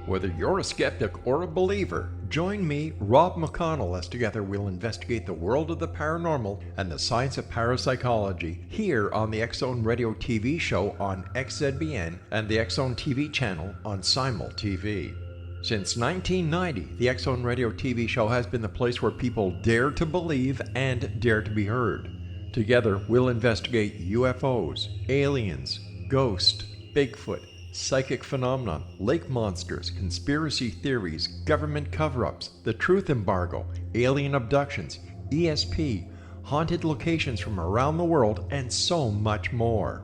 Whether you're a skeptic or a believer, join me, Rob McConnell, as together we'll investigate the world of the paranormal and the science of parapsychology here on the X-Zone Radio TV show on XZBN and the X-Zone TV channel on Simul TV. Since 1990, the X-Zone Radio TV show has been the place where people dare to believe and dare to be heard. Together, we'll investigate UFOs, aliens, ghosts, Bigfoot, psychic phenomena, lake monsters, conspiracy theories, government cover-ups, the truth embargo, alien abductions, ESP, haunted locations from around the world, and so much more.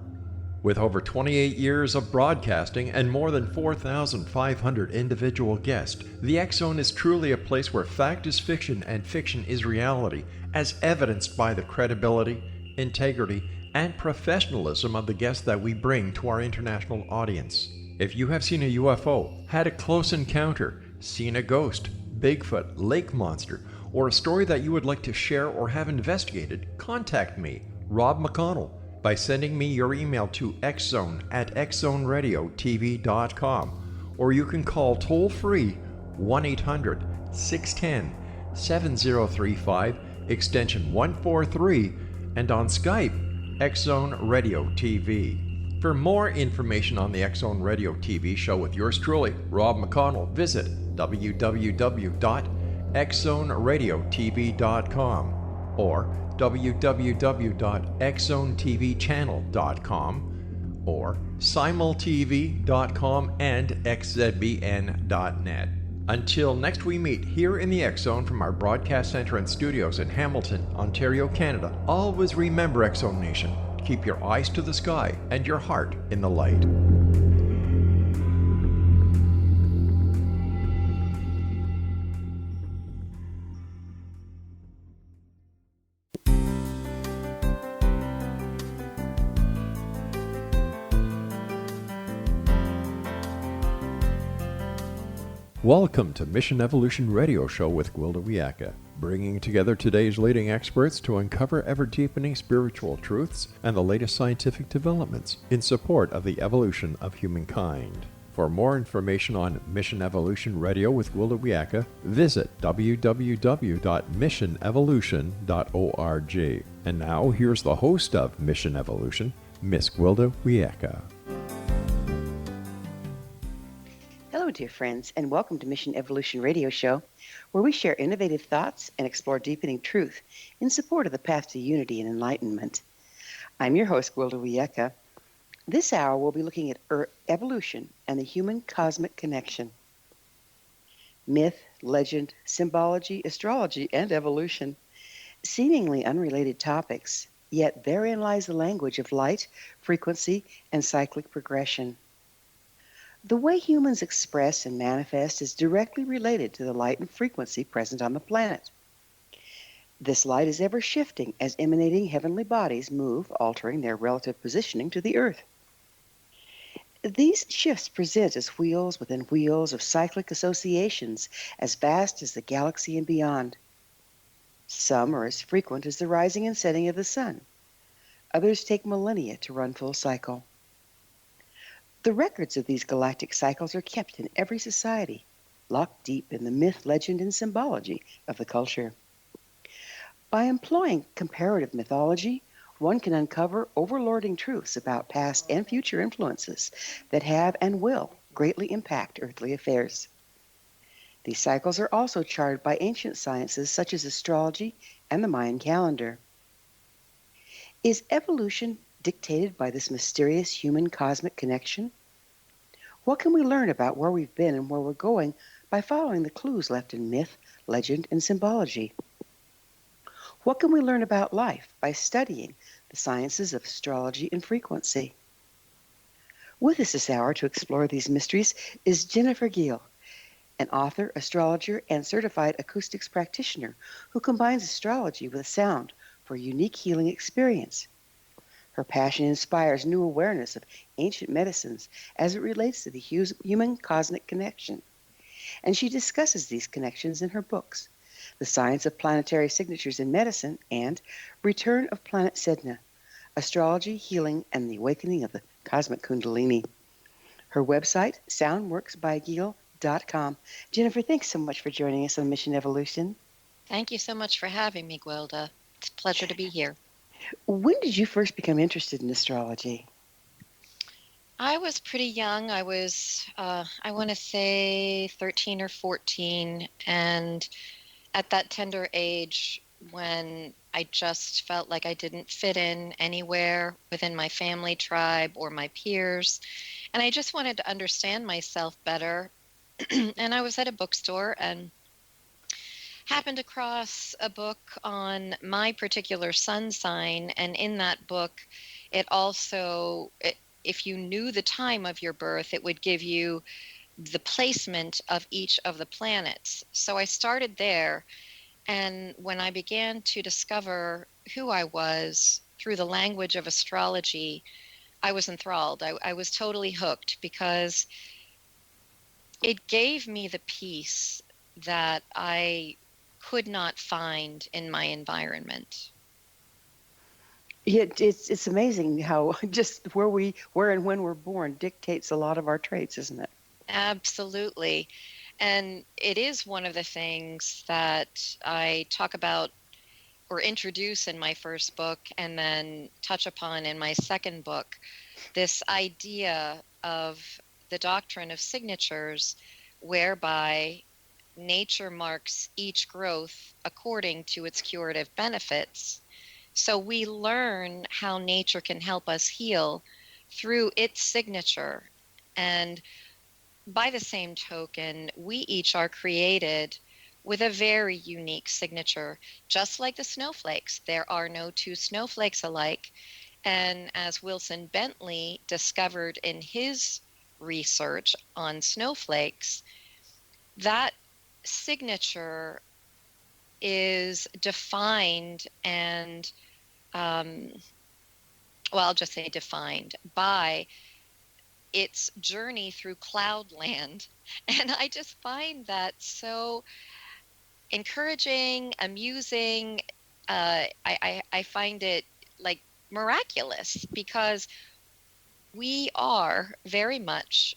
With over 28 years of broadcasting and more than 4,500 individual guests, the X-Zone is truly a place where fact is fiction and fiction is reality, as evidenced by the credibility, integrity, and professionalism of the guests that we bring to our international audience. If you have seen a UFO, had a close encounter, seen a ghost, Bigfoot, lake monster, or a story that you would like to share or have investigated, contact me, Rob McConnell, by sending me your email to xzone@xzoneradiotv.com, or you can call toll-free 1-800-610-7035, extension 143, and on Skype, X-Zone Radio TV. For more information on the X-Zone Radio TV show with yours truly, Rob McConnell, visit www.xzoneradiotv.com or www.xzonetvchannel.com or simultv.com and xzbn.net. Until next we meet here in the X-Zone from our broadcast center and studios in Hamilton, Ontario, Canada, always remember, X-Zone Nation, keep your eyes to the sky and your heart in the light. Welcome to Mission Evolution Radio Show with Gwilda Wiyaka, bringing together today's leading experts to uncover ever-deepening spiritual truths and the latest scientific developments in support of the evolution of humankind. For more information on Mission Evolution Radio with Gwilda Wiyaka, visit www.missionevolution.org. And now, here's the host of Mission Evolution, Miss Gwilda Wiyaka. Hello, dear friends, and welcome to Mission Evolution Radio Show, where we share innovative thoughts and explore deepening truth in support of the path to unity and enlightenment. I'm your host, Gwilda Wiyaka. This hour, we'll be looking at evolution and the human cosmic connection. Myth, legend, symbology, astrology, and evolution. Seemingly unrelated topics, yet therein lies the language of light, frequency, and cyclic progression. The way humans express and manifest is directly related to the light and frequency present on the planet. This light is ever shifting as emanating heavenly bodies move, altering their relative positioning to the Earth. These shifts present as wheels within wheels of cyclic associations as vast as the galaxy and beyond. Some are as frequent as the rising and setting of the sun. Others take millennia to run full cycle. The records of these galactic cycles are kept in every society, locked deep in the myth, legend, and symbology of the culture. By employing comparative mythology, one can uncover overlording truths about past and future influences that have and will greatly impact earthly affairs. These cycles are also charted by ancient sciences such as astrology and the Mayan calendar. Is evolution dictated by this mysterious human cosmic connection? What can we learn about where we've been and where we're going by following the clues left in myth, legend, and symbology? What can we learn about life by studying the sciences of astrology and frequency? With us this hour to explore these mysteries is Jennifer Gehl, an author, astrologer, and certified acoustics practitioner who combines astrology with sound for a unique healing experience. Her passion inspires new awareness of ancient medicines as it relates to the human cosmic connection. And she discusses these connections in her books, The Science of Planetary Signatures in Medicine and Return of Planet Sedna, Astrology, Healing, and the Awakening of the Cosmic Kundalini. Her website, soundworksbygehl.com, jenniferevelution.com. Jennifer, thanks so much for joining us on Mission Evolution. Thank you so much for having me, Gwilda. It's a pleasure to be here. When did you first become interested in astrology? I was pretty young. I was, I want to say 13 or 14. And at that tender age, when I just felt like I didn't fit in anywhere within my family tribe or my peers, and I just wanted to understand myself better. And I was at a bookstore and happened across a book on my particular sun sign, and in that book if you knew the time of your birth, it would give you the placement of each of the planets. So I started there, and when I began to discover who I was through the language of astrology, I was enthralled. I was totally hooked because it gave me the peace that I could not find in my environment. Yeah, it's amazing how just where and when we're born dictates a lot of our traits, isn't it? Absolutely. And it is one of the things that I talk about or introduce in my first book and then touch upon in my second book, this idea of the doctrine of signatures, whereby nature marks each growth according to its curative benefits. So we learn how nature can help us heal through its signature. And by the same token, we each are created with a very unique signature, just like the snowflakes. There are no two snowflakes alike. And as Wilson Bentley discovered in his research on snowflakes, that signature is defined and, well, I'll just say defined by its journey through cloudland. And I just find that so encouraging, amusing. I find it like miraculous because we are very much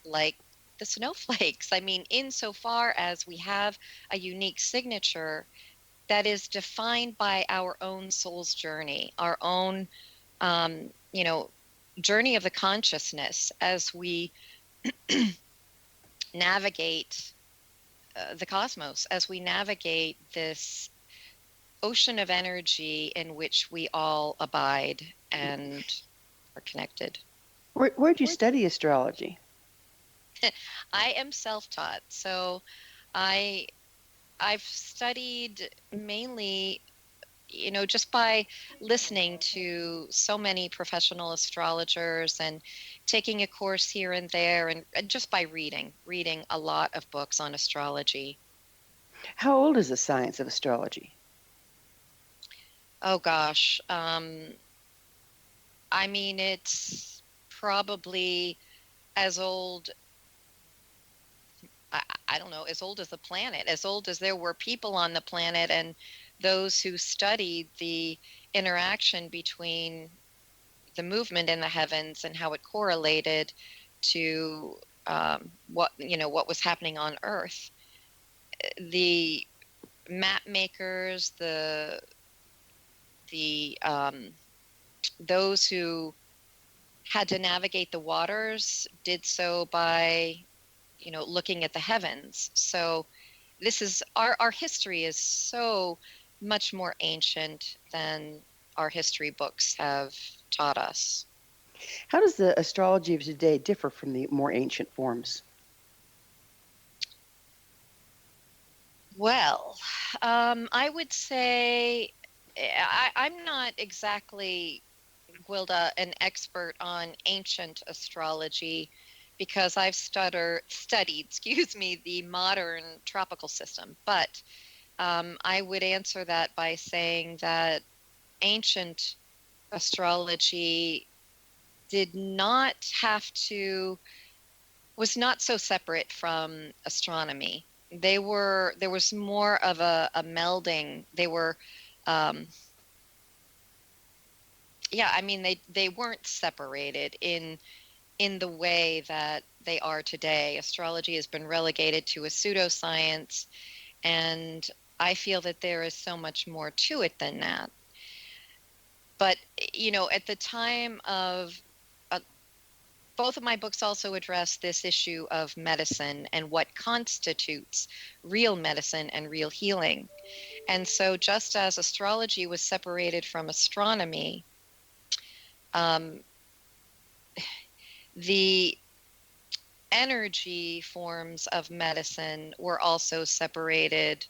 like the snowflakes. I mean, insofar as we have a unique signature that is defined by our own soul's journey, our own, um, you know, journey of the consciousness as we navigate the cosmos, as we navigate this ocean of energy in which we all abide and are connected. Where'd you study astrology? I am self-taught, so I I've studied mainly, just by listening to so many professional astrologers and taking a course here and there, and just by reading a lot of books on astrology. How old is the science of astrology? Oh gosh. I mean, it's probably as old, I don't know, as old as the planet, as old as there were people on the planet, and those who studied the interaction between the movement in the heavens and how it correlated to what was happening on Earth. The map makers, the those who had to navigate the waters did so by looking at the heavens. So this is our history is so much more ancient than our history books have taught us. How does the astrology of today differ from the more ancient forms? Well, I would say I'm not exactly, Gwilda, an expert on ancient astrology because I've studied, excuse me, the modern tropical system. But I would answer that by saying that ancient astrology did not have to, was not so separate from astronomy. There was more of a melding. They were, um, yeah, I mean, they weren't separated in the way that they are today. Astrology has been relegated to a pseudoscience, and I feel that there is so much more to it than that. But, at the time of both of my books also address this issue of medicine and what constitutes real medicine and real healing. And so just as astrology was separated from astronomy, the energy forms of medicine were also separated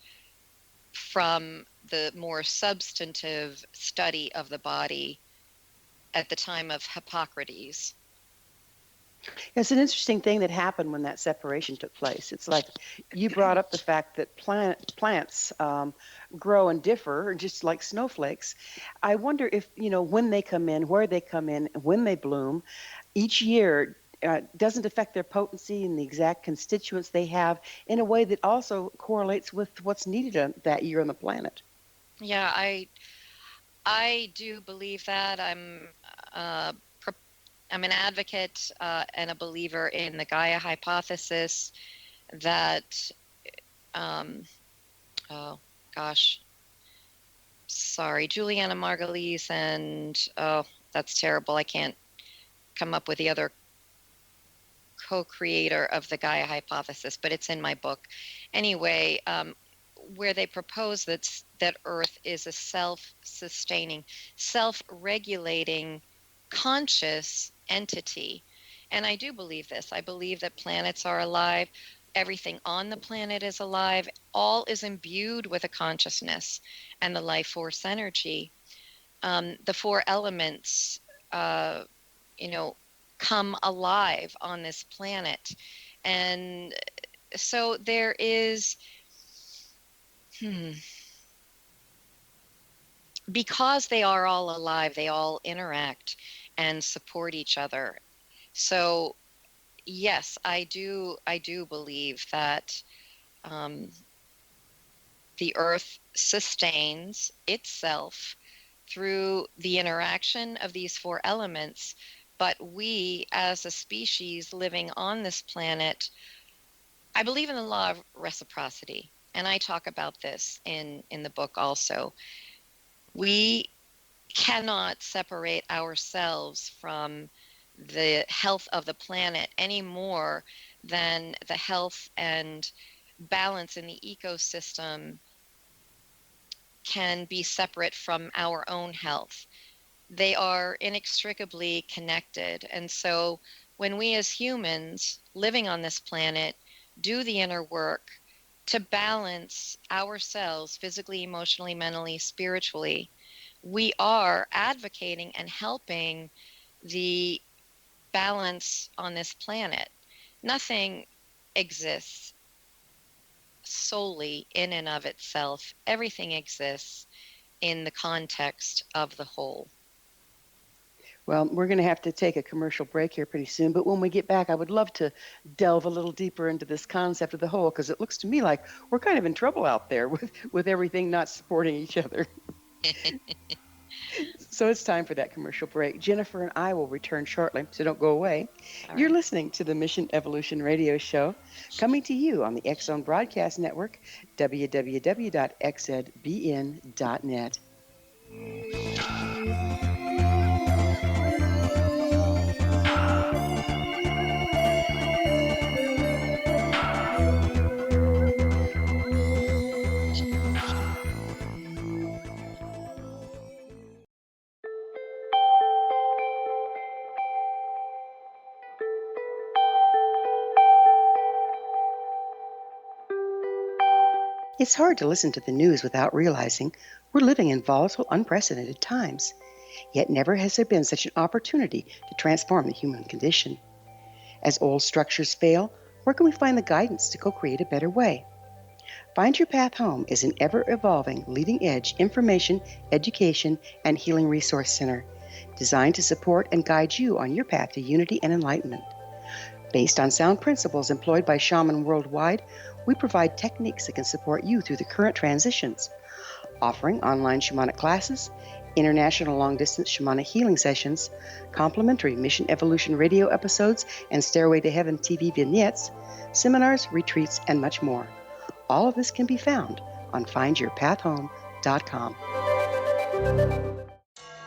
from the more substantive study of the body at the time of Hippocrates. It's an interesting thing that happened when that separation took place. It's like you brought up the fact that plants grow and differ, just like snowflakes. I wonder if, when they come in, where they come in, when they bloom, each year doesn't affect their potency and the exact constituents they have in a way that also correlates with what's needed that year on the planet. Yeah, I do believe that. I'm an advocate and a believer in the Gaia hypothesis that, oh gosh, sorry, Juliana Margulies and, oh, that's terrible. I can't come up with the other co-creator of the Gaia hypothesis, but it's in my book. Anyway, where they propose that Earth is a self-sustaining, self-regulating, conscious entity. And I do believe this. I believe that planets are alive. Everything on the planet is alive. All is imbued with a consciousness and the life force energy. The four elements, come alive on this planet. And so there is, because they are all alive, they all interact and support each other. So yes, I do believe that the Earth sustains itself through the interaction of these four elements, but we as a species living on this planet, I believe in the law of reciprocity, and I talk about this in the book also. We cannot separate ourselves from the health of the planet any more than the health and balance in the ecosystem can be separate from our own health. They are inextricably connected. And so when we as humans living on this planet do the inner work to balance ourselves physically, emotionally, mentally, spiritually, we are advocating and helping the balance on this planet. Nothing exists solely in and of itself. Everything exists in the context of the whole. Well, we're going to have to take a commercial break here pretty soon, but when we get back, I would love to delve a little deeper into this concept of the whole, because it looks to me like we're kind of in trouble out there with everything not supporting each other. So it's time for that commercial break. Jennifer and I will return shortly, so don't go away. All You're right. listening to the Mission Evolution Radio Show, coming to you on the X-Zone Broadcast Network, www.xzbn.net. It's hard to listen to the news without realizing we're living in volatile, unprecedented times. Yet never has there been such an opportunity to transform the human condition. As old structures fail, where can we find the guidance to co-create a better way? Find Your Path Home is an ever-evolving, leading-edge information, education, and healing resource center designed to support and guide you on your path to unity and enlightenment. Based on sound principles employed by shaman worldwide, we provide techniques that can support you through the current transitions, offering online shamanic classes, international long-distance shamanic healing sessions, complimentary Mission Evolution radio episodes and Stairway to Heaven TV vignettes, seminars, retreats, and much more. All of this can be found on findyourpathhome.com.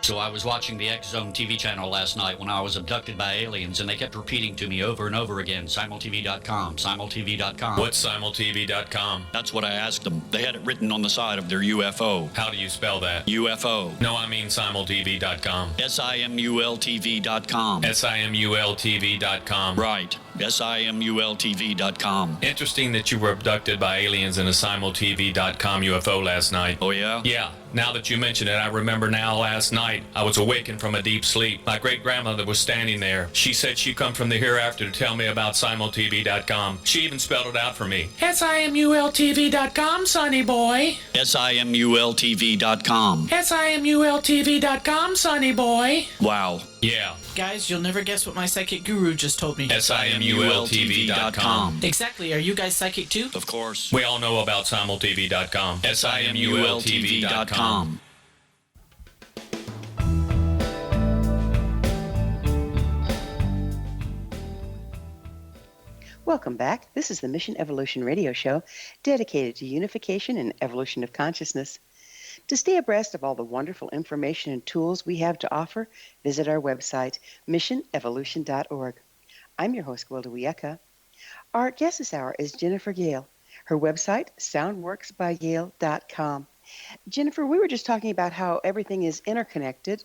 So I was watching the X Zone TV channel last night when I was abducted by aliens, and they kept repeating to me over and over again, simultv.com, simultv.com. What's simultv.com? That's what I asked them. They had it written on the side of their UFO. How do you spell that? UFO. No, I mean simultv.com. simultv.com. simultv.com. Right. simultv.com. Interesting that you were abducted by aliens in a simultv.com UFO last night. Oh, yeah? Yeah. Now that you mention it, I remember now last night I was awakened from a deep sleep. My great-grandmother was standing there. She said she'd come from the hereafter to tell me about simultv.com. She even spelled it out for me. simultv.com, sonny boy. simultv.com. simultv.com, sonny boy. Wow. Yeah. Guys, you'll never guess what my psychic guru just told me. simultv.com. Exactly. Are you guys psychic too? Of course. We all know about simultv.com. simultv.com. Welcome back. This is the Mission Evolution radio show dedicated to unification and evolution of consciousness. To stay abreast of all the wonderful information and tools we have to offer, visit our website, missionevolution.org. I'm your host, Gwilda Wiyaka. Our guest this hour is Jennifer Gehl. Her website, soundworksbygehl.com. Jennifer, we were just talking about how everything is interconnected,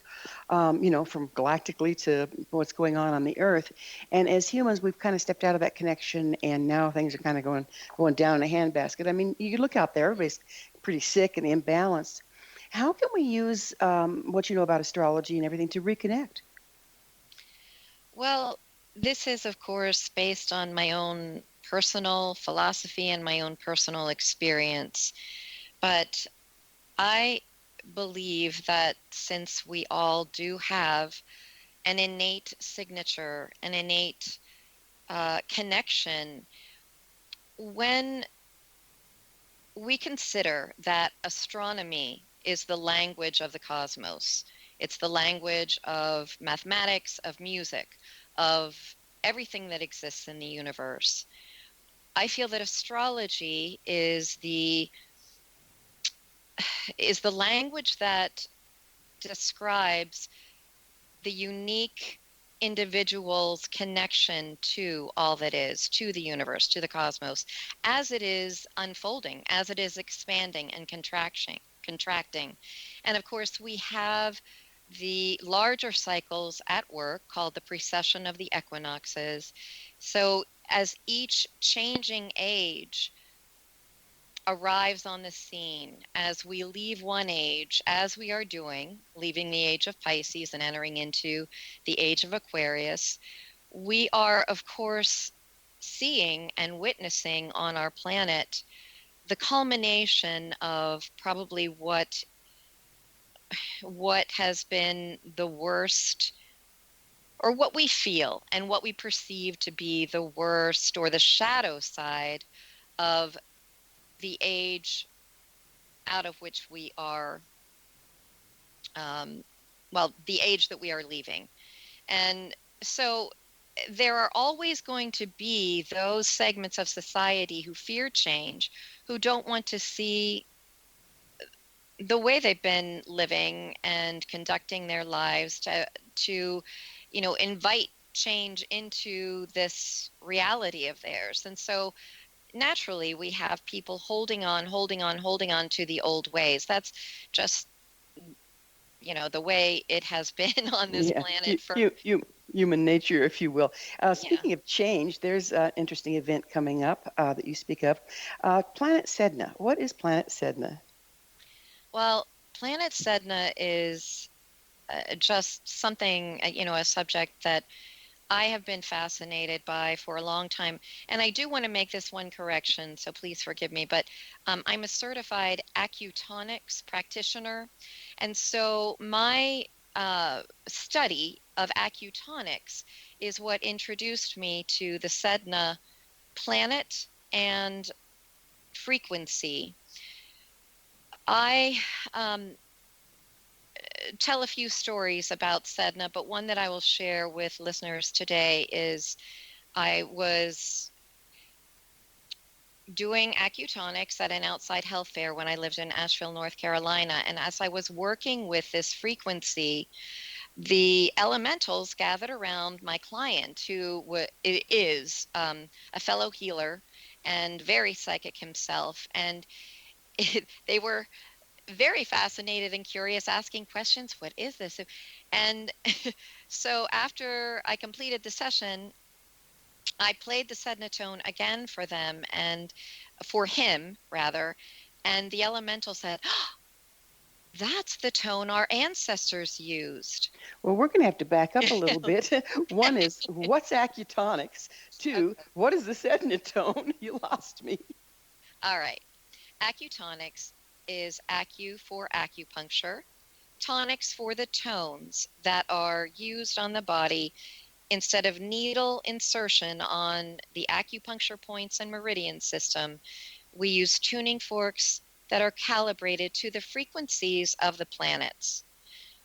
from galactically to what's going on the Earth. And as humans, we've kind of stepped out of that connection, and now things are kind of going down in a handbasket. I mean, you look out there, everybody's pretty sick and imbalanced. How can we use what you know about astrology and everything to reconnect? Well, this is, of course, based on my own personal philosophy and my own personal experience. But I believe that since we all do have an innate signature, an innate connection, when we consider that astronomy is the language of the cosmos, it's the language of mathematics, of music, of everything that exists in the universe, I feel that astrology is the language that describes the unique individual's connection to all that is, to the universe, to the cosmos, as it is unfolding, as it is expanding and contracting. And of course, we have the larger cycles at work called the precession of the equinoxes. So as each changing age arrives on the scene, as we leave one age, as we are doing, leaving the age of Pisces and entering into the age of Aquarius, we are, of course, seeing and witnessing on our planet the culmination of probably what has been the worst, or what we feel and what we perceive to be the worst or the shadow side of the age out of which we are, the age that we are leaving. And so there are always going to be those segments of society who fear change, who don't want to see the way they've been living and conducting their lives to invite change into this reality of theirs. And so naturally we have people holding on to the old ways. That's just, the way it has been on this planet for human nature, if you will. Speaking of change, there's an interesting event coming up that you speak of. Planet Sedna. What is Planet Sedna? Well, Planet Sedna is just something, a subject that I have been fascinated by for a long time. And I do want to make this one correction, so please forgive me, but I'm a certified acutonics practitioner. And so my study of acutonics is what introduced me to the Sedna planet and frequency. I tell a few stories about Sedna, but one that I will share with listeners today is I was doing acutonics at an outside health fair when I lived in Asheville, North Carolina. And as I was working with this frequency, the elementals gathered around my client, who is a fellow healer and very psychic himself. And they were very fascinated and curious, asking questions. What is this? And so after I completed the session, I played the Sedna tone again for them, and for him rather, and the elemental said, "Oh, that's the tone our ancestors used." Well, we're going to have to back up a little bit. One is, what's acutonics? Two, what is the Sedna tone? You lost me. All right. Acutonics is acu for acupuncture, tonics for the tones that are used on the body. Instead of needle insertion on the acupuncture points and meridian system, we use tuning forks that are calibrated to the frequencies of the planets.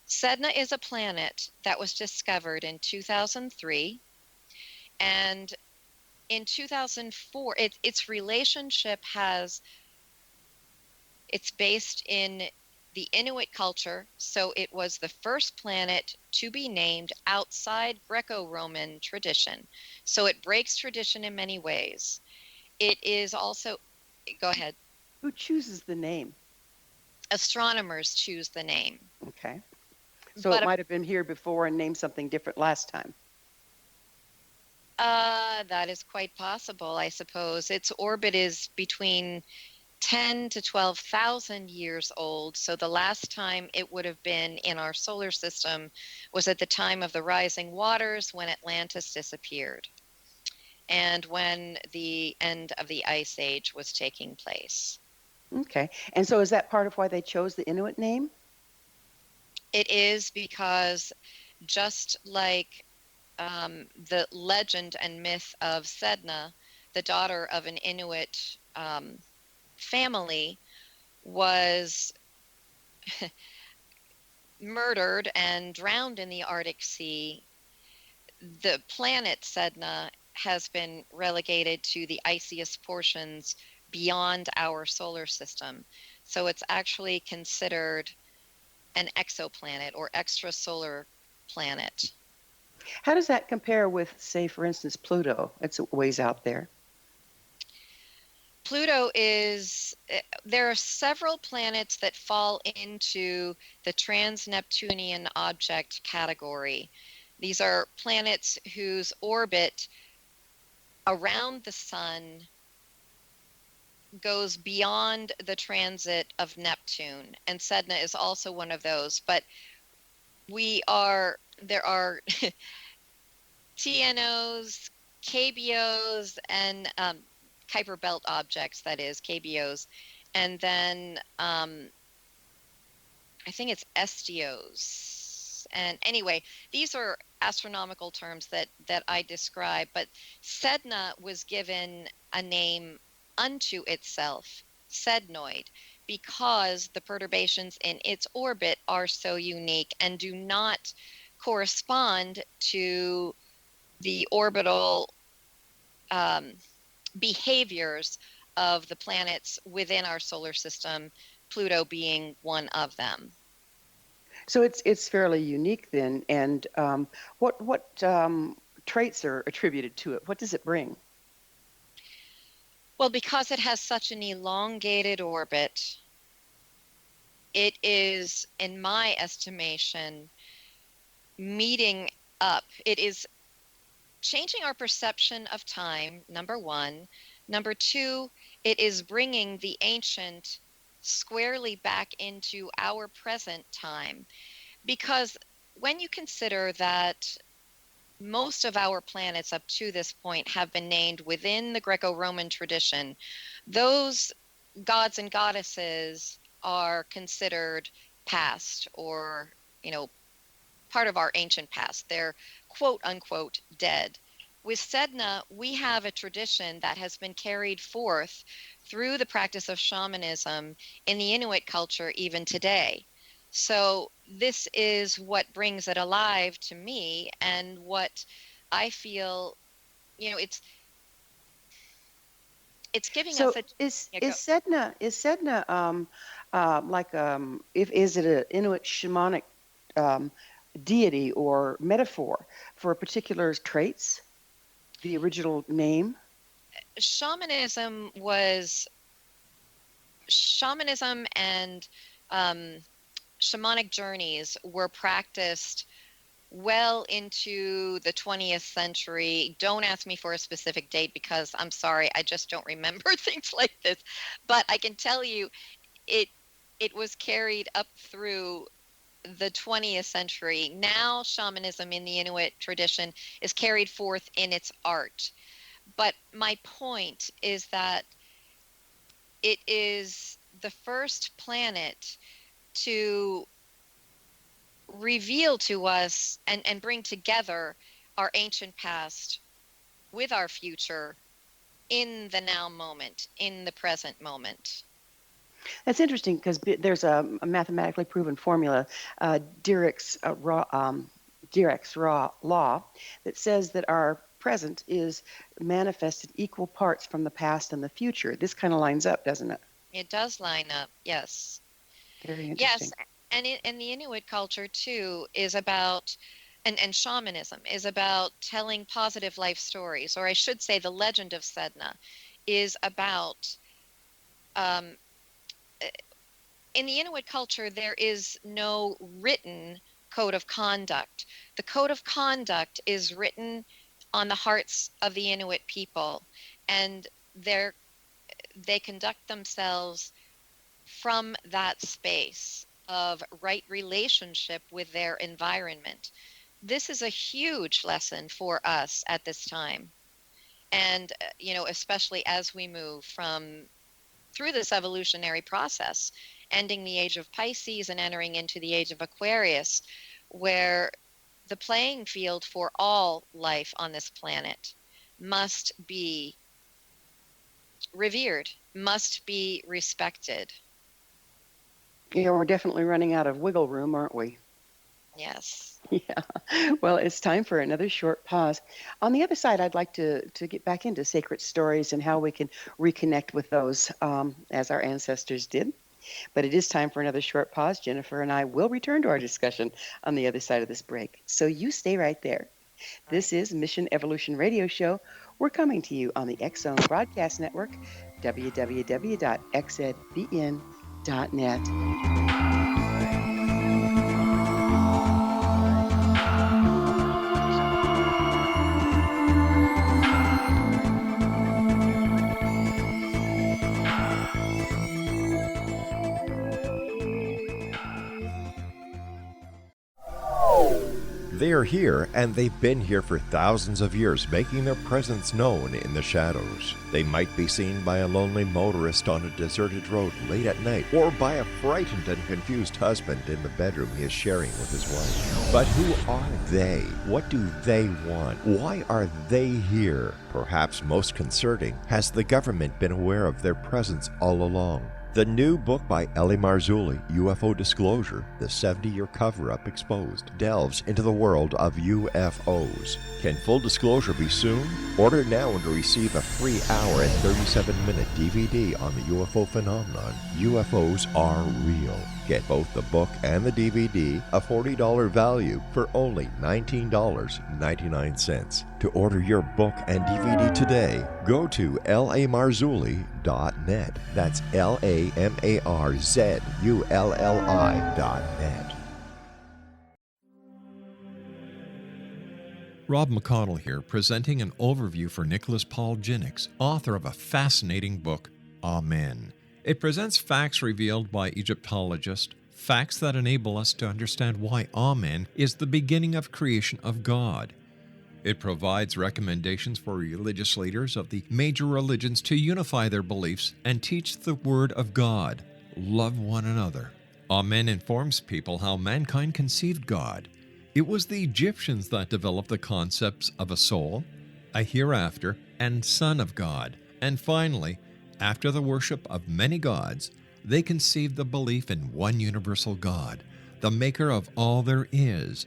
Sedna is a planet that was discovered in 2003, and in 2004, its relationship it's based in the Inuit culture, so it was the first planet to be named outside Greco-Roman tradition. So it breaks tradition in many ways. It is also, go ahead. Who chooses the name? Astronomers choose the name. Okay. So But it might have been here before and named something different last time. That is quite possible, I suppose. Its orbit is between 10 to 12,000 years old. So the last time it would have been in our solar system was at the time of the rising waters, when Atlantis disappeared and when the end of the Ice Age was taking place. Okay. And so is that part of why they chose the Inuit name? It is, because just like the legend and myth of Sedna, the daughter of an Inuit family, was murdered and drowned in the Arctic Sea, the planet Sedna has been relegated to the iciest portions beyond our solar system. So it's actually considered an exoplanet or extrasolar planet. How does that compare with, say, for instance, Pluto? It's a ways out there. Pluto is, there are several planets that fall into the trans-Neptunian object category. These are planets whose orbit around the sun goes beyond the transit of Neptune, and Sedna is also one of those. But there are TNOs, KBOs, and Kuiper Belt objects, that is, KBOs, and then I think it's SDOs. And anyway, these are astronomical terms that I describe, but Sedna was given a name unto itself, Sednoid, because the perturbations in its orbit are so unique and do not correspond to the orbital behaviors of the planets within our solar system, Pluto being one of them. So it's fairly unique then. And what traits are attributed to it? What does it bring? Well, because it has such an elongated orbit, it is, in my estimation, meeting up. It is changing our perception of time, number one. Number two, it is bringing the ancient squarely back into our present time. Because when you consider that most of our planets up to this point have been named within the Greco-Roman tradition, those gods and goddesses are considered past, or, part of our ancient past. They're quote unquote dead. With Sedna, we have a tradition that has been carried forth through the practice of shamanism in the Inuit culture even today. So this is what brings it alive to me, and what I feel, it's giving So us a is yeah, go. is Sedna like if is it an Inuit shamanic um, deity or metaphor for particular traits? The original name? Shamanism was shamanism and um, shamanic journeys were practiced well into the 20th century. Don't ask me for a specific date because I'm sorry, I just don't remember things like this. But I can tell you it it was carried up through the 20th century. Now shamanism in the Inuit tradition is carried forth in its art. But my point is that it is the first planet to reveal to us and bring together our ancient past with our future in the now moment, in the present moment. That's interesting because there's a mathematically proven formula, Dirac's law, that says that our present is manifested equal parts from the past and the future. This kind of lines up, doesn't it? It does line up, yes. Very interesting. Yes, and the Inuit culture too is about, and shamanism is about telling positive life stories, or I should say, the legend of Sedna is about. Um, in the Inuit culture, there is no written code of conduct. The code of conduct is written on the hearts of the Inuit people, and they conduct themselves from that space of right relationship with their environment. This is a huge lesson for us at this time. And, especially as we move through this evolutionary process, ending the age of Pisces and entering into the age of Aquarius, where the playing field for all life on this planet must be revered, must be respected. Yeah, we're definitely running out of wiggle room, aren't we? Yes. Yeah. Well, it's time for another short pause. On the other side, I'd like to get back into sacred stories and how we can reconnect with those as our ancestors did. But it is time for another short pause. Jennifer and I will return to our discussion on the other side of this break. So you stay right there. This is Mission Evolution Radio Show. We're coming to you on the X Zone Broadcast Network, www.xzbn.net. They are here, and they've been here for thousands of years, making their presence known in the shadows. They might be seen by a lonely motorist on a deserted road late at night, or by a frightened and confused husband in the bedroom he is sharing with his wife. But who are they? What do they want? Why are they here? Perhaps most concerning, has the government been aware of their presence all along? The new book by L.A. Marzulli, UFO Disclosure, the 70-year cover-up exposed, delves into the world of UFOs. Can full disclosure be soon? Order now and receive a free hour and 37-minute DVD on the UFO phenomenon. UFOs are real. Get both the book and the DVD, a $40 value, for only $19.99. To order your book and DVD today, go to lamarzulli.net. That's LAMARZULLI.net. Rob McConnell here, presenting an overview for Nicholas Paul Jennings, author of a fascinating book, Amen. It presents facts revealed by Egyptologists, facts that enable us to understand why Amen is the beginning of creation of God. It provides recommendations for religious leaders of the major religions to unify their beliefs and teach the Word of God. Love one another. Amen informs people how mankind conceived God. It was the Egyptians that developed the concepts of a soul, a hereafter, and Son of God. And finally, after the worship of many gods, they conceived the belief in one universal God, the maker of all there is.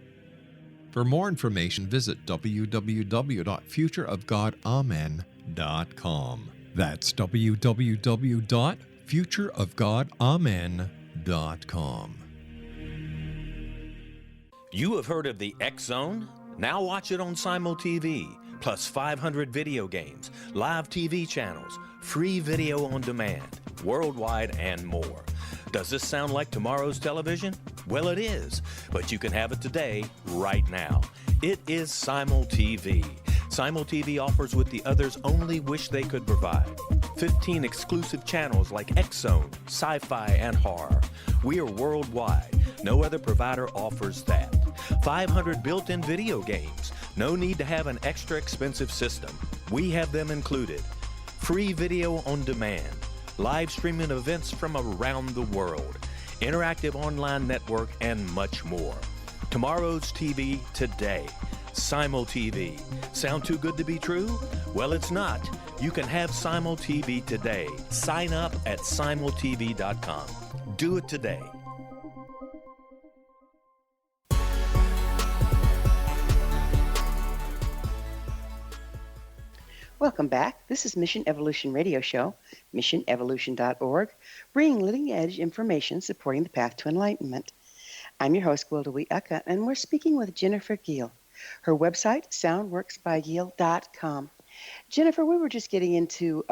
For more information, visit www.futureofgodamen.com. That's www.futureofgodamen.com. You have heard of the X Zone? Now watch it on Simul TV, plus 500 video games, live TV channels, free video on demand, worldwide, and more. Does this sound like tomorrow's television? Well, it is, but you can have it today, right now. It is Simul TV. Simul TV offers what the others only wish they could provide. 15 exclusive channels like X Zone, sci-fi, and horror. We are worldwide. No other provider offers that. 500 built-in video games. No need to have an extra expensive system. We have them included. Free video on demand. Live streaming events from around the world. Interactive online network, and much more. Tomorrow's TV today. Simul TV. Sound too good to be true? Well, it's not. You can have Simul TV today. Sign up at simultv.com. Do it today. Welcome back. This is Mission Evolution Radio Show, missionevolution.org, bringing leading-edge information supporting the path to enlightenment. I'm your host, Gwilda Aka, and we're speaking with Jennifer Gehl. Her website, soundworksbygehl.com. Jennifer, we were just getting into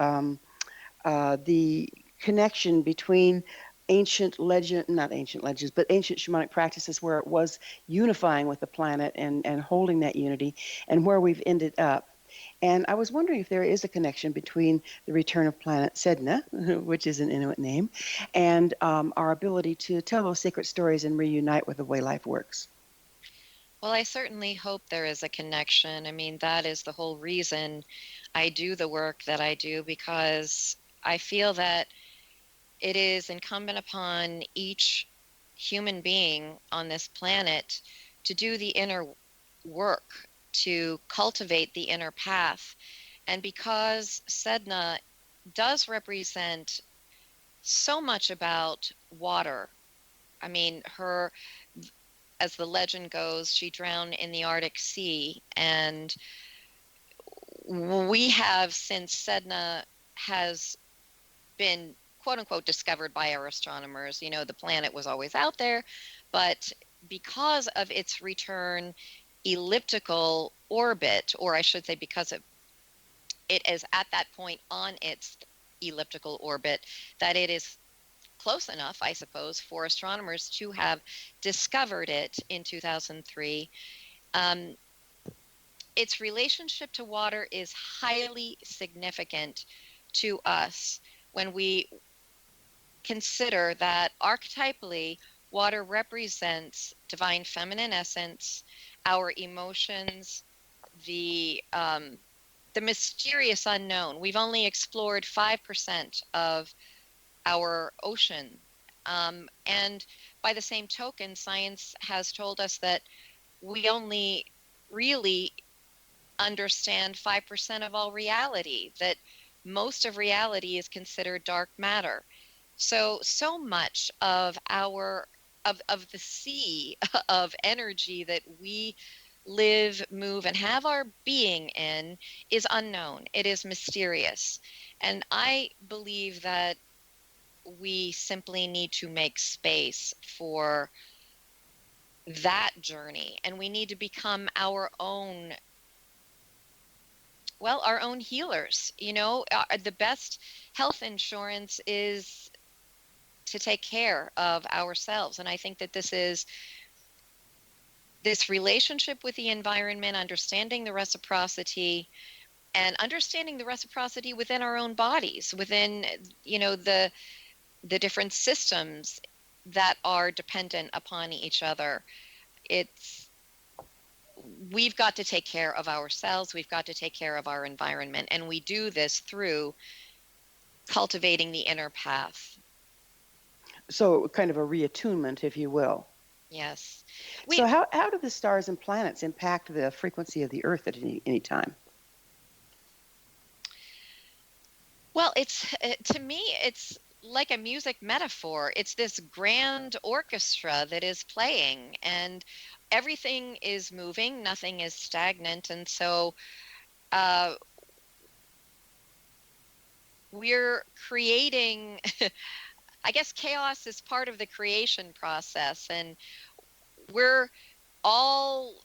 the connection between ancient shamanic practices where it was unifying with the planet and holding that unity, and where we've ended up. And I was wondering if there is a connection between the Return of Planet Sedna, which is an Inuit name, and our ability to tell those sacred stories and reunite with the way life works. Well, I certainly hope there is a connection. I mean, that is the whole reason I do the work that I do, because I feel that it is incumbent upon each human being on this planet to do the inner work, to cultivate the inner path. And because Sedna does represent so much about water, I mean, her, as the legend goes, she drowned in the Arctic Sea. And we have, since Sedna has been, quote unquote, discovered by our astronomers, you know, the planet was always out there, but because of its return elliptical orbit, or I should say because it is at that point on its elliptical orbit, that it is close enough, I suppose, for astronomers to have discovered it in 2003. Its relationship to water is highly significant to us when we consider that archetypally water represents divine feminine essence, our emotions, the mysterious unknown. We've only explored 5% of our ocean. And by the same token, science has told us that we only really understand 5% of all reality, that most of reality is considered dark matter. So much of our of the sea of energy that we live, move, and have our being in is unknown. It is mysterious. And I believe that we simply need to make space for that journey, and we need to become our own healers. You know, the best health insurance is to take care of ourselves. And I think that this relationship with the environment, understanding the reciprocity, and understanding the reciprocity within our own bodies, within, you know, the different systems that are dependent upon each other. We've got to take care of ourselves. We've got to take care of our environment. And we do this through cultivating the inner path. So kind of a reattunement, if you will. Yes. So how do the stars and planets impact the frequency of the Earth at any time? Well, to me, it's like a music metaphor. It's this grand orchestra that is playing, and everything is moving, nothing is stagnant. And so we're creating, I guess chaos is part of the creation process, and we're all,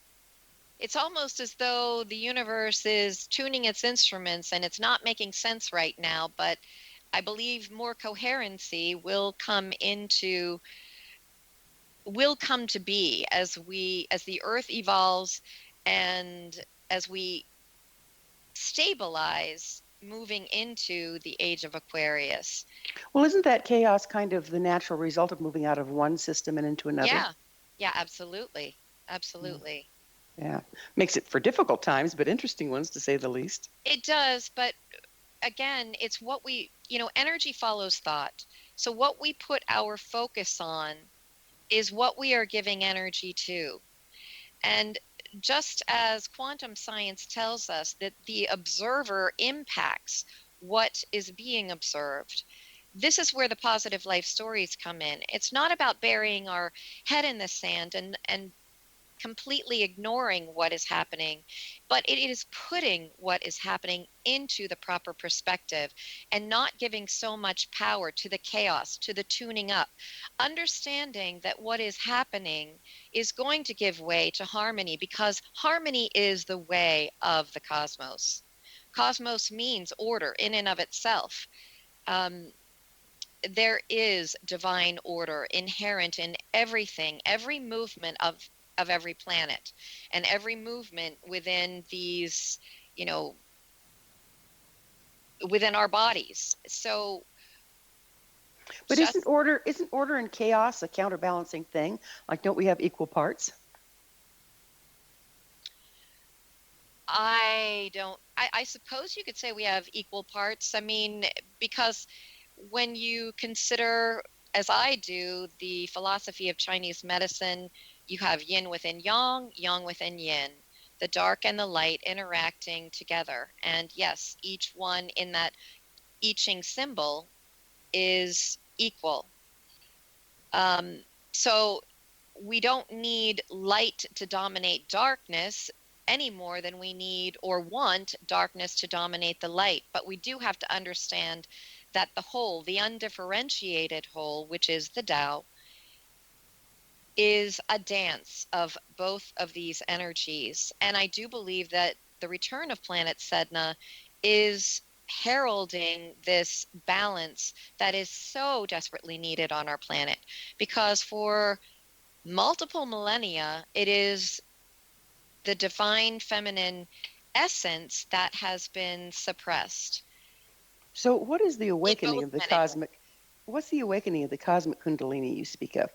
it's almost as though the universe is tuning its instruments and it's not making sense right now, but I believe more coherency will come to be as the earth evolves and as we stabilize moving into the age of Aquarius. Well, isn't that chaos kind of the natural result of moving out of one system and into another? Yeah, absolutely. Absolutely. Yeah. Makes it for difficult times, but interesting ones to say the least. It does, but again, it's what we, energy follows thought. So what we put our focus on is what we are giving energy to. And just as quantum science tells us that the observer impacts what is being observed, this is where the positive life stories come in. It's not about burying our head in the sand and completely ignoring what is happening, but it is putting what is happening into the proper perspective and not giving so much power to the chaos, to the tuning up, understanding that what is happening is going to give way to harmony, because harmony is the way of the cosmos. Cosmos means order in and of itself. There is divine order inherent in everything, every movement of every planet, and every movement within these, within our bodies. So, but isn't order and chaos a counterbalancing thing? Like, don't we have equal parts? I suppose you could say we have equal parts. I mean, because when you consider, as I do, the philosophy of Chinese medicine, you have yin within yang, yang within yin, the dark and the light interacting together. And yes, each one in that I Ching symbol is equal. So we don't need light to dominate darkness any more than we need or want darkness to dominate the light. But we do have to understand that the whole, the undifferentiated whole, which is the Tao, is a dance of both of these energies. And I do believe that the return of Planet Sedna is heralding this balance that is so desperately needed on our planet, because for multiple millennia, it is the divine feminine essence that has been suppressed. So what is the awakening of the cosmic? What's the awakening of the cosmic Kundalini you speak of?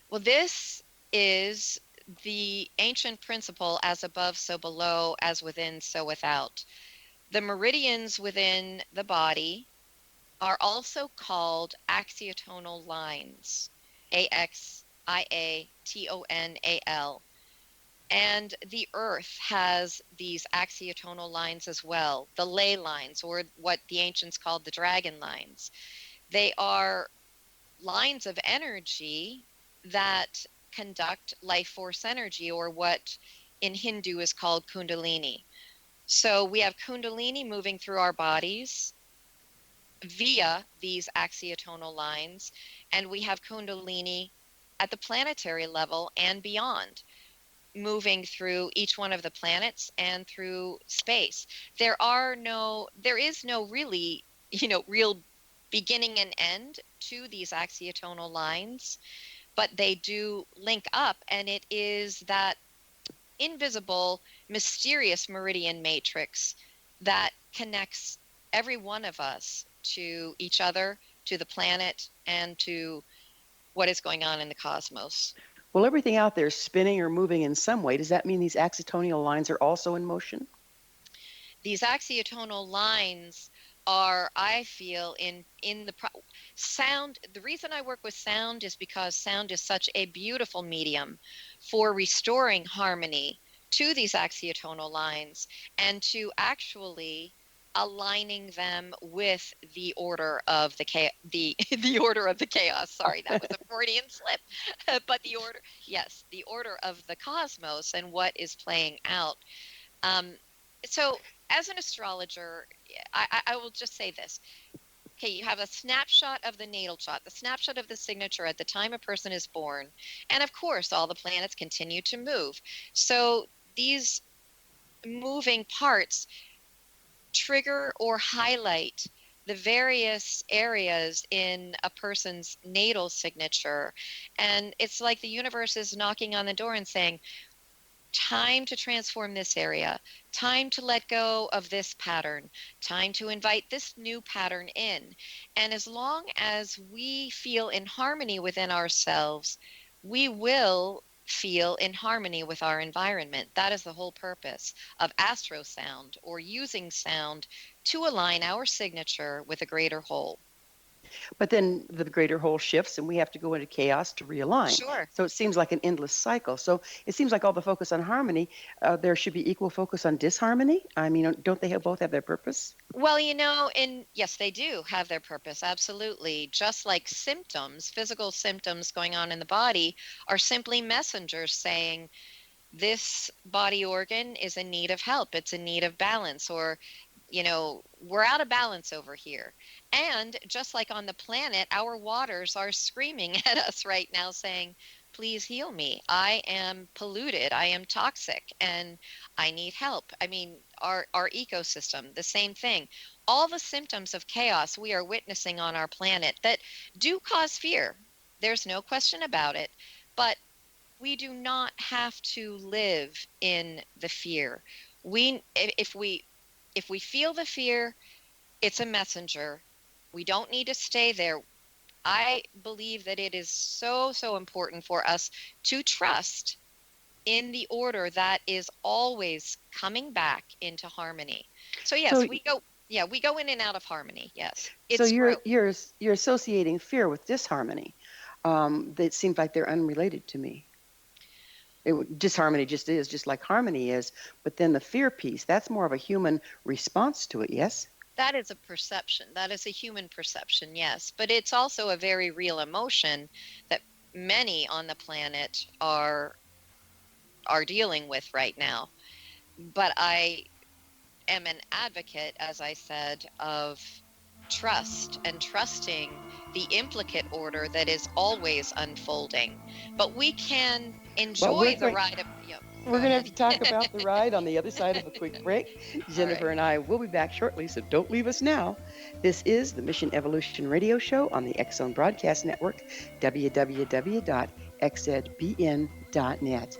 Well, this is the ancient principle, as above, so below, as within, so without. The meridians within the body are also called axiotonal lines, Axiatonal. And the earth has these axiotonal lines as well, the ley lines, or what the ancients called the dragon lines. They are lines of energy that conduct life force energy, or what in Hindu is called Kundalini. So we have Kundalini moving through our bodies via these axiotonal lines, and we have Kundalini at the planetary level and beyond, moving through each one of the planets and through space. There is no really, real beginning and end to these axiotonal lines, but they do link up, and it is that invisible, mysterious meridian matrix that connects every one of us to each other, to the planet, and to what is going on in the cosmos. Well, everything out there is spinning or moving in some way. Does that mean these axiotonal lines are also in motion? These axiotonal lines are, I feel, in the sound. The reason I work with sound is because sound is such a beautiful medium for restoring harmony to these axiotonal lines, and to actually aligning them with the order of the order of the chaos. Sorry, that was a Freudian slip. But the order of the cosmos and what is playing out. So as an astrologer, I will just say this. Okay, you have a snapshot of the natal chart, the snapshot of the signature at the time a person is born. And of course, all the planets continue to move. So these moving parts trigger or highlight the various areas in a person's natal signature. And it's like the universe is knocking on the door and saying, time to transform this area, time to let go of this pattern, time to invite this new pattern in. And as long as we feel in harmony within ourselves, we will feel in harmony with our environment. That is the whole purpose of astrosound, or using sound to align our signature with a greater whole. But then the greater whole shifts and we have to go into chaos to realign. Sure. So it seems like an endless cycle. So it seems like all the focus on harmony, there should be equal focus on disharmony. I mean, don't they both have their purpose? Well, yes, they do have their purpose. Absolutely. Just like symptoms, physical symptoms going on in the body are simply messengers saying, this body organ is in need of help. It's in need of balance, or we're out of balance over here. And just like on the planet, our waters are screaming at us right now saying, please heal me. I am polluted. I am toxic and I need help. I mean, our ecosystem, the same thing. All the symptoms of chaos we are witnessing on our planet that do cause fear. There's no question about it. But we do not have to live in the fear. If we feel the fear, it's a messenger. We don't need to stay there. I believe that it is so, so important for us to trust in the order that is always coming back into harmony. So yes, we go in and out of harmony. Yes. So you're associating fear with disharmony. That seems like they're unrelated to me. Disharmony just like harmony is, but then the fear piece, that's more of a human response to it, yes? That is a perception. That is a human perception, yes. But it's also a very real emotion that many on the planet are dealing with right now. But I am an advocate, as I said, of trust and trusting the implicate order that is always unfolding. But we can enjoy the ride of... We're going to have to talk about the ride on the other side of a quick break. Jennifer and I will be back shortly, so don't leave us now. This is the Mission Evolution Radio Show on the X-Zone Broadcast Network, www.xzbn.net.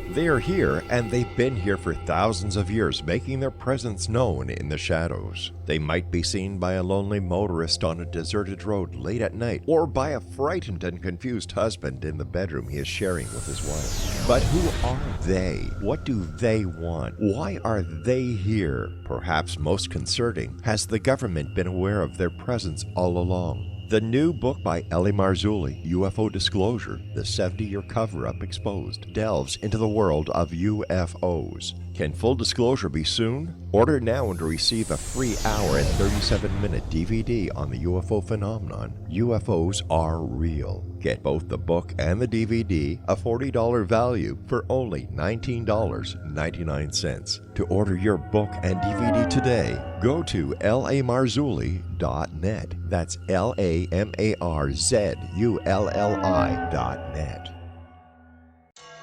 They are here, and they've been here for thousands of years, making their presence known in the shadows. They might be seen by a lonely motorist on a deserted road late at night, or by a frightened and confused husband in the bedroom he is sharing with his wife. But who are they? What do they want? Why are they here? Perhaps most concerning, has the government been aware of their presence all along? The new book by Ellie Marzulli, UFO Disclosure, the 70-year cover-up exposed, delves into the world of UFOs. Can full disclosure be soon? Order now and receive a free hour and 37-minute DVD on the UFO phenomenon. UFOs are real. Get both the book and the DVD, a $40 value, for only $19.99. To order your book and DVD today, go to lamarzulli.net. That's LAMARZULLI.net.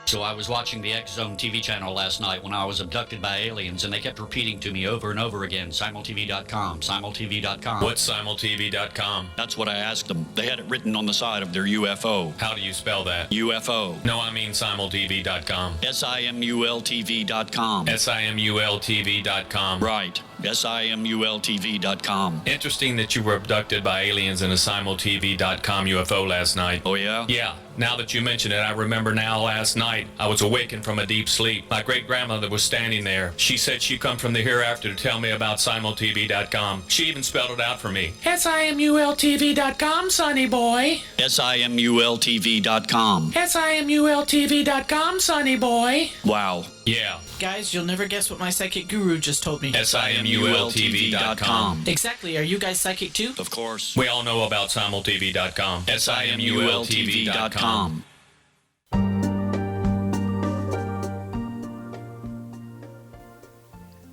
So I was watching the X-Zone TV channel last night when I was abducted by aliens, and they kept repeating to me over and over again, simultv.com, simultv.com. What's simultv.com? That's what I asked them. They had it written on the side of their UFO. How do you spell that? UFO. No, I mean simultv.com. simultv.com. simultv.com. Right. simultv.com. Interesting that you were abducted by aliens in a simultv.com UFO last night. Oh, yeah? Yeah. Now that you mention it, I remember now last night I was awakened from a deep sleep. My great-grandmother was standing there. She said she come from the hereafter to tell me about simultv.com. She even spelled it out for me. SIMULTV.com, sonny boy. SIMULTV.com. SIMULTV.com, sonny boy. Wow. Yeah, Guys, you'll never guess what my psychic guru just told me. SIMULTV.com. Exactly. Are you guys psychic too? Of course. We all know about simultv.com. SIMULTV.com.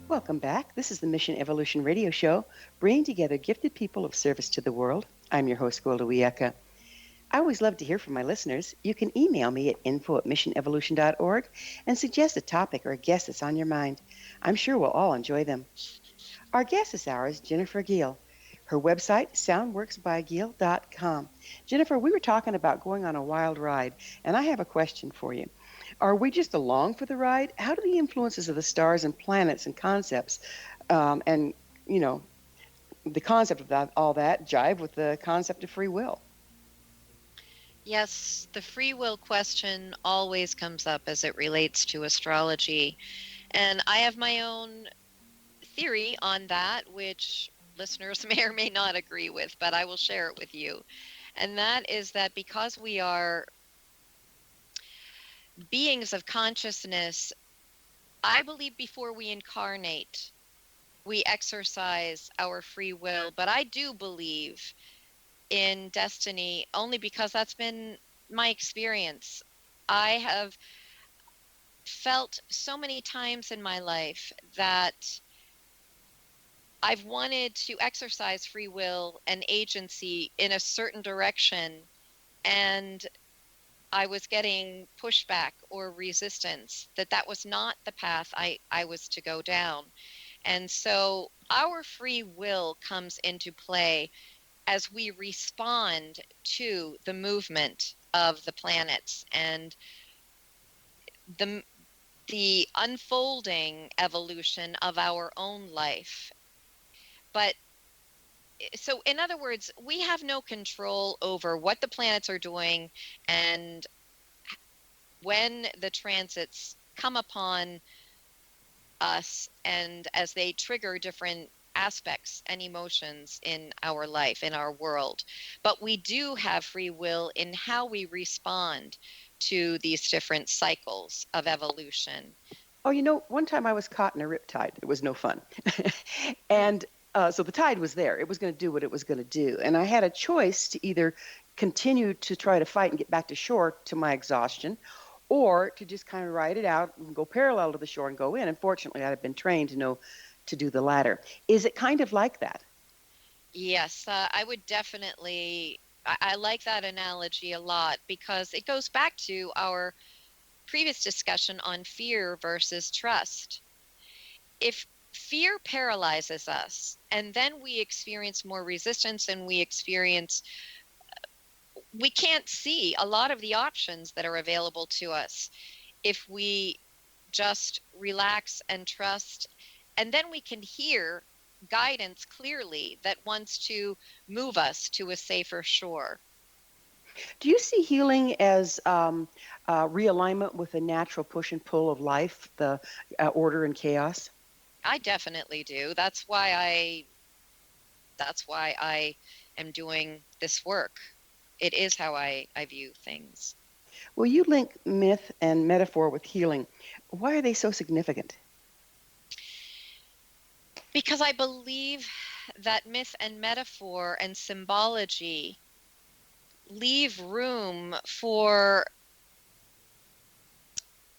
Welcome back. This is the Mission Evolution Radio Show, bringing together gifted people of service to the world. I'm your host, Gwilda Wiyaka. I always love to hear from my listeners. You can email me at info@missionevolution.org and suggest a topic or a guest that's on your mind. I'm sure we'll all enjoy them. Our guest this hour is Jennifer Gehl. Her website, soundworksbygehl.com. Jennifer, we were talking about going on a wild ride, and I have a question for you. Are we just along for the ride? How do the influences of the stars and planets and concepts and, the concept of that, all that jive with the concept of free will? Yes, the free will question always comes up as it relates to astrology. And I have my own theory on that, which listeners may or may not agree with, but I will share it with you. And that is that because we are beings of consciousness, I believe before we incarnate, we exercise our free will. But I do believe in destiny only because that's been my experience. I have felt so many times in my life that I've wanted to exercise free will and agency in a certain direction, and I was getting pushback or resistance, that was not the path I was to go down. And so our free will comes into play as we respond to the movement of the planets and the unfolding evolution of our own life. But so in other words, we have no control over what the planets are doing and when the transits come upon us and as they trigger different aspects and emotions in our life, in our world. But we do have free will in how we respond to these different cycles of evolution. Oh, one time I was caught in a riptide. It was no fun. And so the tide was there. It was going to do what it was going to do. And I had a choice to either continue to try to fight and get back to shore to my exhaustion, or to just kind of ride it out and go parallel to the shore and go in. Unfortunately, I'd have been trained to know to do the latter. Is it kind of like that? Yes, I would definitely, I like that analogy a lot because it goes back to our previous discussion on fear versus trust. If fear paralyzes us and then we experience more resistance and we can't see a lot of the options that are available to us. If we just relax and trust, and then we can hear guidance clearly that wants to move us to a safer shore. Do you see healing as realignment with the natural push and pull of life, the order and chaos? I definitely do. That's why I am doing this work. It is how I view things. Well, you link myth and metaphor with healing. Why are they so significant? Because I believe that myth and metaphor and symbology leave room for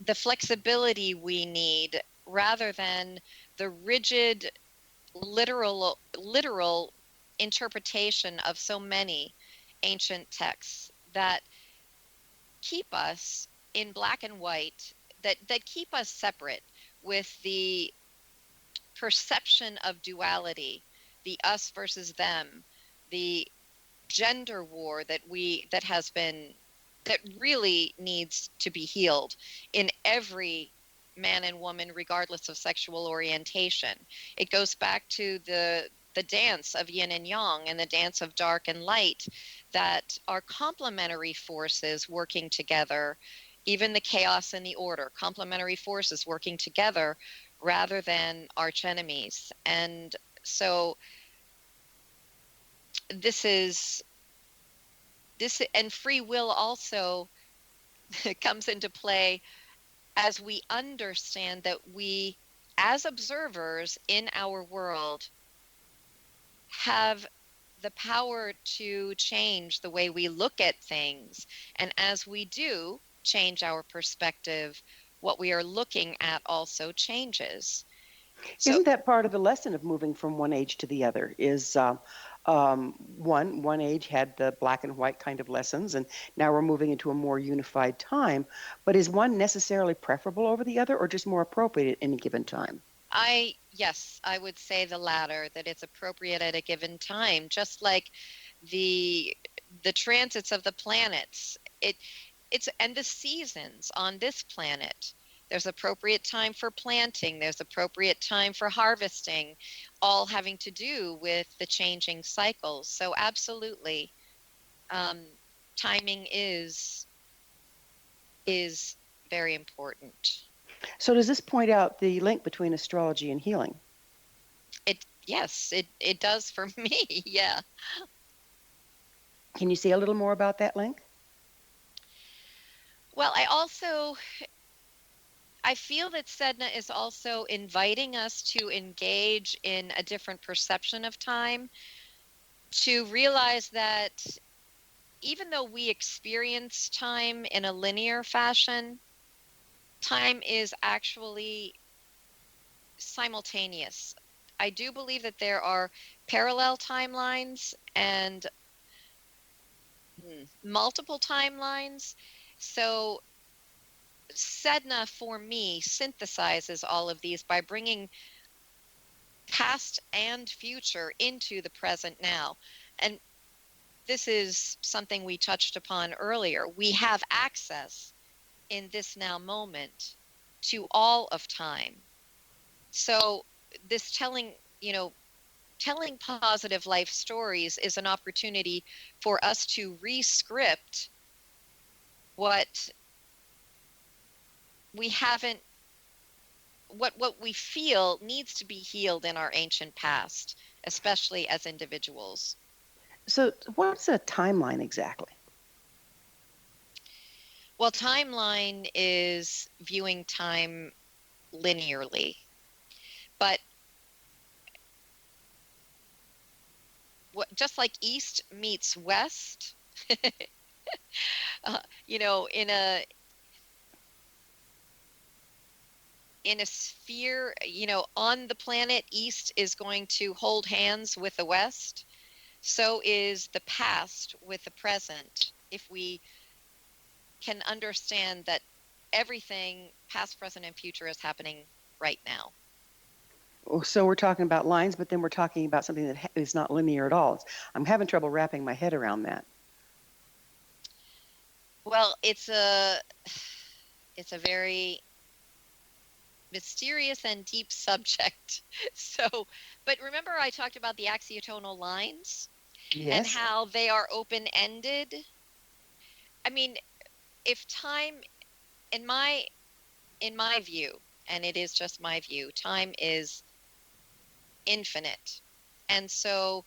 the flexibility we need rather than the rigid, literal interpretation of so many ancient texts that keep us in black and white, that keep us separate with the perception of duality, the us versus them, the gender war that really needs to be healed in every man and woman regardless of sexual orientation. It goes back to the the dance of yin and yang and the dance of dark and light that are complementary forces working together, even the chaos and the order, complementary forces working together rather than arch enemies. And so this and free will also comes into play as we understand that we, as observers in our world, have the power to change the way we look at things. And as we do change our perspective, what we are looking at also changes. So, Isn't that part of the lesson of moving from one age to the other? Is one age had the black and white kind of lessons, and now we're moving into a more unified time. But is one necessarily preferable over the other, or just more appropriate at any given time? yes, I would say the latter, that it's appropriate at a given time, just like the transits of the planets. It's and the seasons on this planet. There's appropriate time for planting, there's appropriate time for harvesting, all having to do with the changing cycles. So absolutely, timing is very important. So does this point out the link between astrology and healing? Yes, it does for me. Yeah. Can you say a little more about that link? Well, I feel that Sedna is also inviting us to engage in a different perception of time, to realize that even though we experience time in a linear fashion, time is actually simultaneous. I do believe that there are parallel timelines and multiple timelines. So Sedna, for me, synthesizes all of these by bringing past and future into the present now. And this is something we touched upon earlier. We have access in this now moment to all of time. So this telling positive life stories is an opportunity for us to re-script what we haven't, what we feel needs to be healed in our ancient past, especially as individuals. So what's a timeline exactly? Well, timeline is viewing time linearly, but just like East meets West, in a sphere, on the planet, East is going to hold hands with the West. So is the past with the present. If we can understand that everything, past, present, and future, is happening right now. So we're talking about lines, but then we're talking about something that is not linear at all. I'm having trouble wrapping my head around that. Well, it's a very mysterious and deep subject. So, but remember I talked about the axiotonal lines? Yes. And how they are open-ended? I mean, if time, in my view, and it is just my view, time is infinite. And so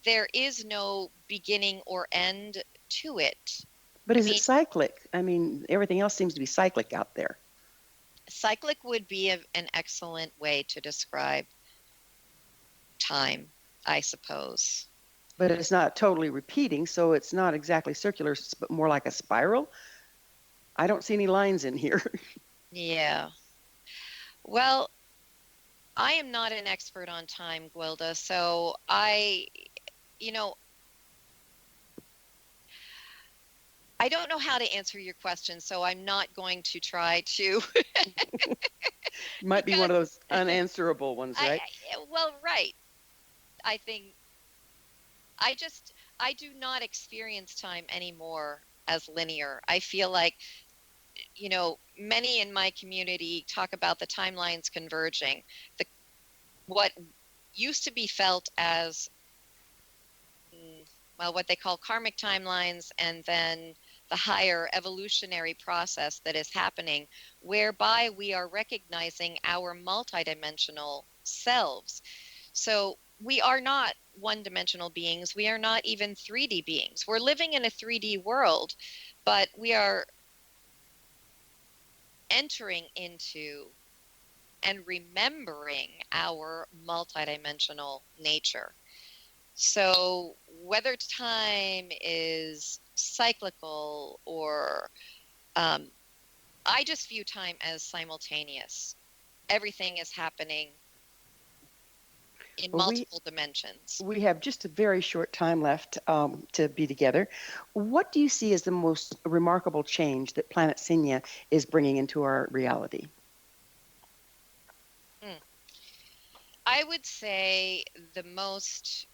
there is no beginning or end to it. But is it cyclic? I mean, everything else seems to be cyclic out there. Cyclic would be an excellent way to describe time, I suppose. But it's not totally repeating, so it's not exactly circular, but more like a spiral. I don't see any lines in here. Yeah. Well, I am not an expert on time, Gwilda, so I don't know how to answer your question, so I'm not going to try to. Might be one of those unanswerable ones, right? Right. I think I do not experience time anymore as linear. I feel like, many in my community talk about the timelines converging. What used to be felt as, well, what they call karmic timelines, and then the higher evolutionary process that is happening, whereby we are recognizing our multidimensional selves. So we are not one-dimensional beings. We are not even 3D beings. We're living in a 3D world, but we are entering into and remembering our multidimensional nature. So whether time is cyclical or I just view time as simultaneous. Everything is happening in multiple dimensions. We have just a very short time left to be together. What do you see as the most remarkable change that Planet Sedna is bringing into our reality? I would say the most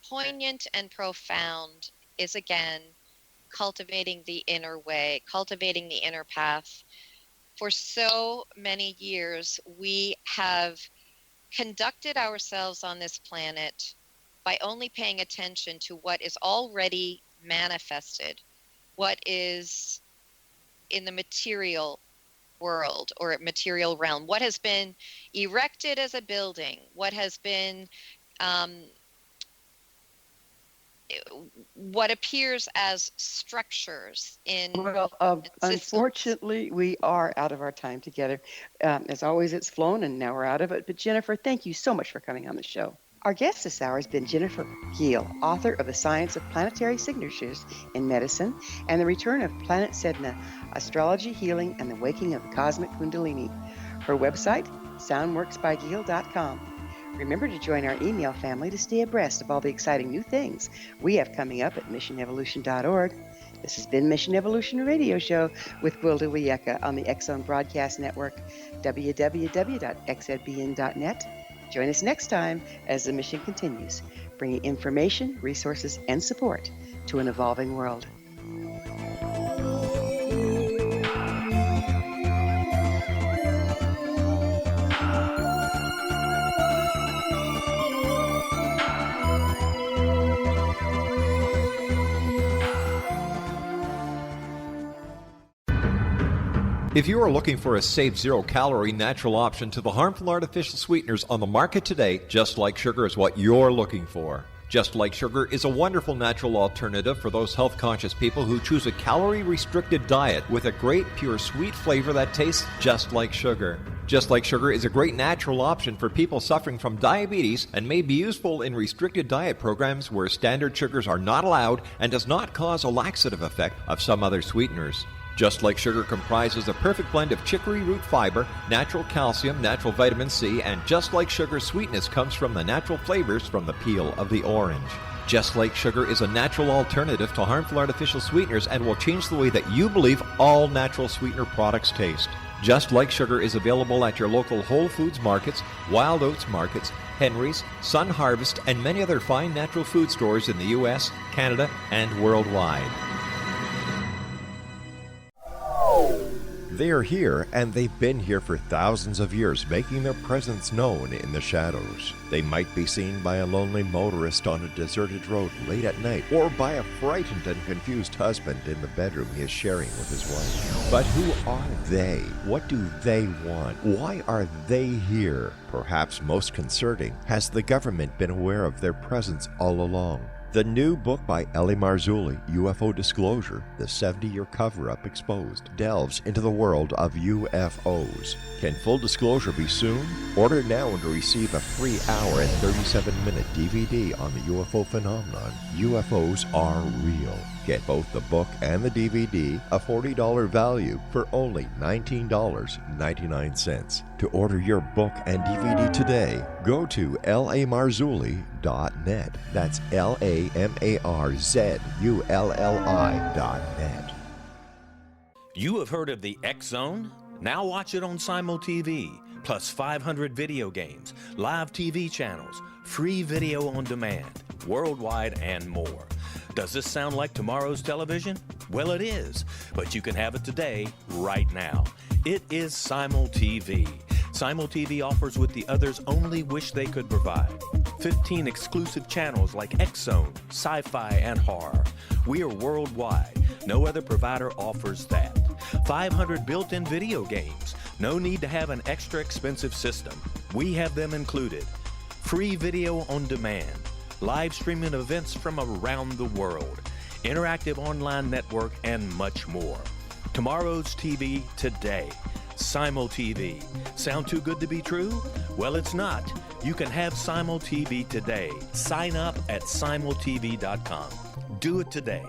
poignant and profound is, again, cultivating the inner way, cultivating the inner path. For so many years, we have conducted ourselves on this planet by only paying attention to what is already manifested, what is in the material world or material realm, what has been erected as a building, what has been what appears as structures in unfortunately, we are out of our time together. As always, it's flown, and now we're out of it. But Jennifer, thank you so much for coming on the show. Our guest this hour has been Jennifer Gehl, author of The Science of Planetary Signatures in Medicine and The Return of Planet Sedna, Astrology, Healing, and the Awakening of Cosmic Kundalini. Her website, soundworksbygehl.com. Remember to join our email family to stay abreast of all the exciting new things we have coming up at missionevolution.org. This has been Mission Evolution Radio Show with Gwilda Wiyaka on the X Zone Broadcast Network, www.xzbn.net. Join us next time as the mission continues, bringing information, resources, and support to an evolving world. If you are looking for a safe, zero-calorie natural option to the harmful artificial sweeteners on the market today, Just Like Sugar is what you're looking for. Just Like Sugar is a wonderful natural alternative for those health-conscious people who choose a calorie-restricted diet with a great, pure, sweet flavor that tastes just like sugar. Just Like Sugar is a great natural option for people suffering from diabetes and may be useful in restricted diet programs where standard sugars are not allowed and does not cause a laxative effect of some other sweeteners. Just Like Sugar comprises a perfect blend of chicory root fiber, natural calcium, natural vitamin C, and Just Like Sugar's sweetness comes from the natural flavors from the peel of the orange. Just Like Sugar is a natural alternative to harmful artificial sweeteners and will change the way that you believe all natural sweetener products taste. Just Like Sugar is available at your local Whole Foods markets, Wild Oats markets, Henry's, Sun Harvest, and many other fine natural food stores in the U.S., Canada, and worldwide. They are here, and they've been here for thousands of years, making their presence known in the shadows. They might be seen by a lonely motorist on a deserted road late at night, or by a frightened and confused husband in the bedroom he is sharing with his wife. But who are they? What do they want? Why are they here? Perhaps most concerning, has the government been aware of their presence all along? The new book by Ellie Marzulli, UFO Disclosure, the 70-year cover-up exposed, delves into the world of UFOs. Can full disclosure be soon? Order now and receive a free hour and 37-minute DVD on the UFO phenomenon. UFOs are real. Get both the book and the DVD, a $40 value, for only $19.99. To order your book and DVD today, go to lamarzulli.net. That's LAMARZULLI.net. You have heard of the X Zone? Now watch it on Simul TV, plus 500 video games, live TV channels, free video on demand, worldwide, and more. Does this sound like tomorrow's television? Well, it is, but you can have it today, right now. It is Simul TV. Simul TV offers what the others only wish they could provide. 15 exclusive channels like X-Zone, Sci-Fi, and Horror. We are worldwide. No other provider offers that. 500 built-in video games. No need to have an extra expensive system. We have them included. Free video on demand. Live streaming events from around the world. Interactive online network, and much more. Tomorrow's TV today. Simul TV. Sound too good to be true? Well, it's not. You can have Simul TV today. Sign up at simultv.com. Do it today.